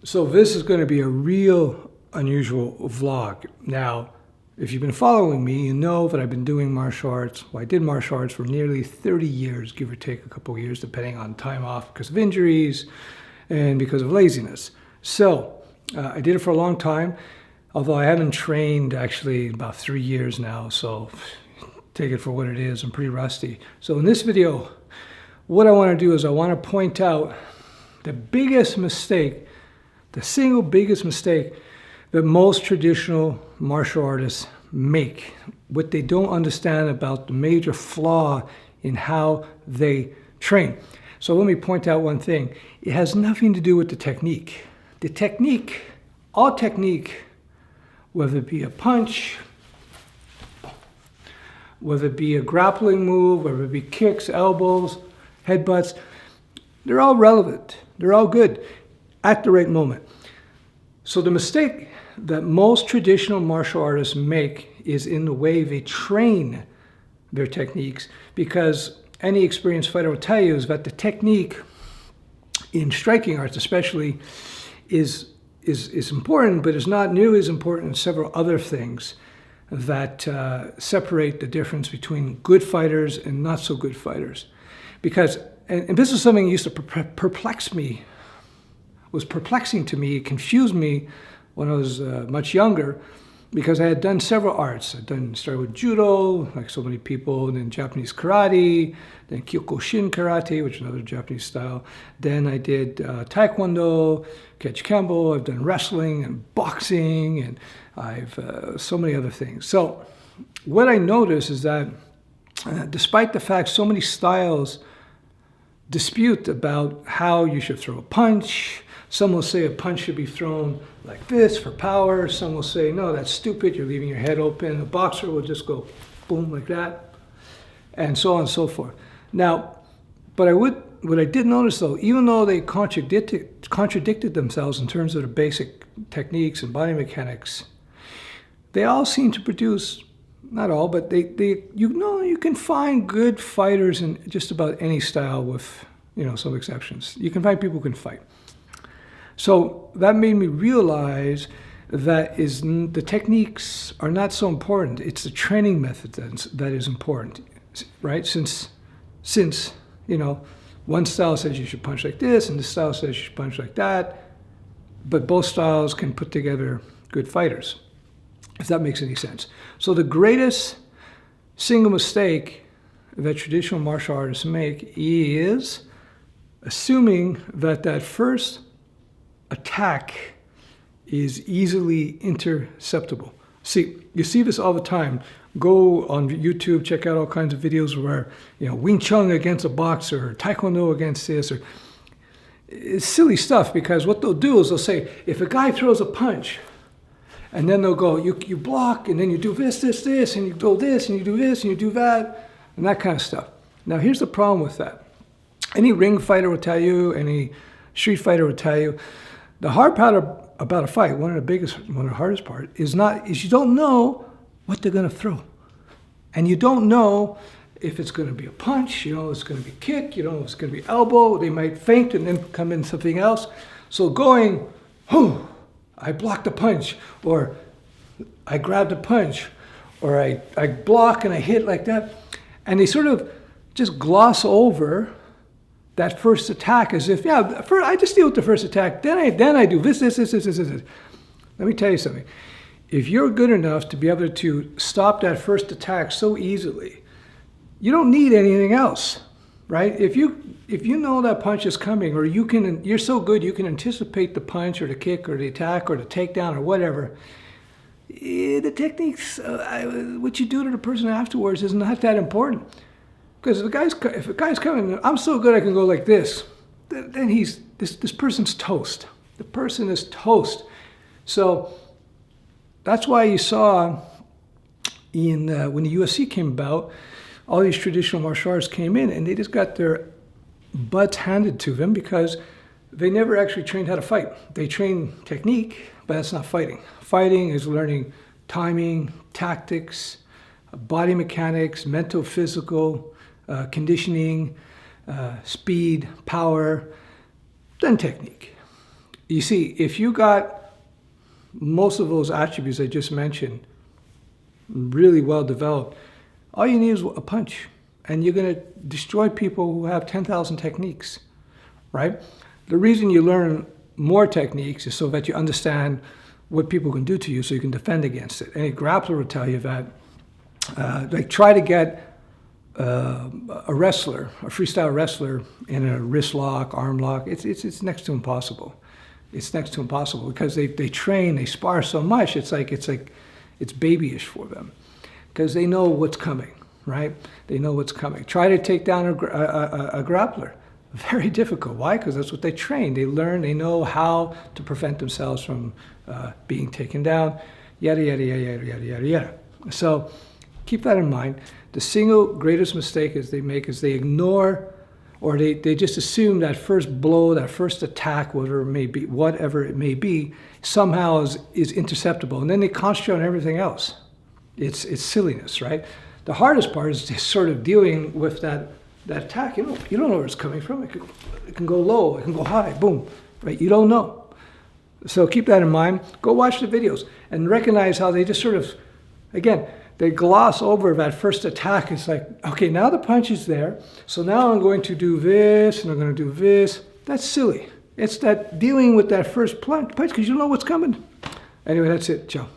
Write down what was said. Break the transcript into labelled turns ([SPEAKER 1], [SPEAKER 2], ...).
[SPEAKER 1] So this is going to be a real unusual vlog. Now, if you've been following me, you know that I've been doing martial arts. Well, I did martial arts for nearly 30 years, give or take a couple of years, depending on time off because of injuries and because of laziness. So I did it for a long time, although I haven't trained actually about 3 years now. So take it for what it is. I'm pretty rusty. So in this video, what I want to do is I want to point out the biggest mistake, the single biggest mistake that most traditional martial artists make, what they don't understand about the major flaw in how they train. So let me point out one thing. It has nothing to do with the technique. The technique, all technique, whether it be a punch, whether it be a grappling move, whether it be kicks, elbows, headbutts, they're all relevant. They're all good at the right moment. So the mistake that most traditional martial artists make is in the way they train their techniques, because any experienced fighter will tell you is that the technique in striking arts especially is important, but is not nearly as important as several other things that separate the difference between good fighters and not so good fighters. Because, and this is something that used to perplex me, was perplexing to me, it confused me when I was much younger, because I had done several arts. Started with judo, like so many people, and then Japanese karate, then Kyokushin karate, which is another Japanese style. Then I did taekwondo, catch kembo. I've done wrestling and boxing, and I've so many other things. So what I noticed is that despite the fact so many styles dispute about how you should throw a punch. Some will say a punch should be thrown like this for power. Some will say, no, that's stupid. You're leaving your head open. A boxer will just go boom like that, and so on and so forth. Now, what I did notice though, even though they contradicted themselves in terms of the basic techniques and body mechanics, they all seem to produce, not all, but you can find good fighters in just about any style with, some exceptions. You can find people who can fight. So that made me realize that the techniques are not so important. It's the training method that is important, right? Since one style says you should punch like this and this style says you should punch like that, but both styles can put together good fighters, if that makes any sense. So the greatest single mistake that traditional martial artists make is assuming that first attack is easily interceptable. See, you see this all the time. Go on YouTube, check out all kinds of videos where, Wing Chun against a boxer, or Taekwondo against this, or it's silly stuff, because what they'll do is they'll say, if a guy throws a punch, and then they'll go, you block, and then you do this, and you do this, and you do this, and you do that, and that kind of stuff. Now, here's the problem with that. Any ring fighter will tell you, any street fighter will tell you, the hard part about a fight, one of the hardest part, is you don't know what they're going to throw. And you don't know if it's going to be a punch, it's going to be a kick, if it's going to be elbow, they might feint and then come in something else. So going, I blocked a punch, or I grabbed a punch, or I block and I hit like that. And they sort of just gloss over that first attack as if, I just deal with the first attack, then I do this. Let me tell you something. If you're good enough to be able to stop that first attack so easily, you don't need anything else, right? If you know that punch is coming, or you're so good you can anticipate the punch or the kick or the attack or the takedown or whatever, the techniques, what you do to the person afterwards is not that important. Because if a guy's coming, I'm so good I can go like this, then this person's toast. The person is toast. So that's why you saw when the UFC came about, all these traditional martial arts came in and they just got their butts handed to them because they never actually trained how to fight. They trained technique, but that's not fighting. Fighting is learning timing, tactics, body mechanics, mental, physical, conditioning, speed, power, then technique. You see, if you got most of those attributes I just mentioned really well developed, all you need is a punch, and you're going to destroy people who have 10,000 techniques, right? The reason you learn more techniques is so that you understand what people can do to you so you can defend against it. Any grappler will tell you that, like, try to get a wrestler, a freestyle wrestler, in a wrist lock, arm lock. It's next to impossible. It's next to impossible because they train, they spar so much. It's babyish for them because they know what's coming, right? They know what's coming. Try to take down a grappler. Very difficult. Why? Because that's what they train. They learn. They know how to prevent themselves from being taken down. Yada yada yada yada yada yada yada. So keep that in mind. The single greatest mistake they make is they ignore, or they just assume that first blow, that first attack, whatever it may be, somehow is interceptable, and then they concentrate on everything else. It's silliness, right? The hardest part is just sort of dealing with that attack. You don't know where it's coming from. It can go low, it can go high, boom, right? You don't know. So keep that in mind. Go watch the videos and recognize how they just sort of, again, they gloss over that first attack. It's like, okay, now the punch is there, so now I'm going to do this, and I'm going to do this. That's silly. It's that dealing with that first punch because you don't know what's coming. Anyway, that's it. Ciao.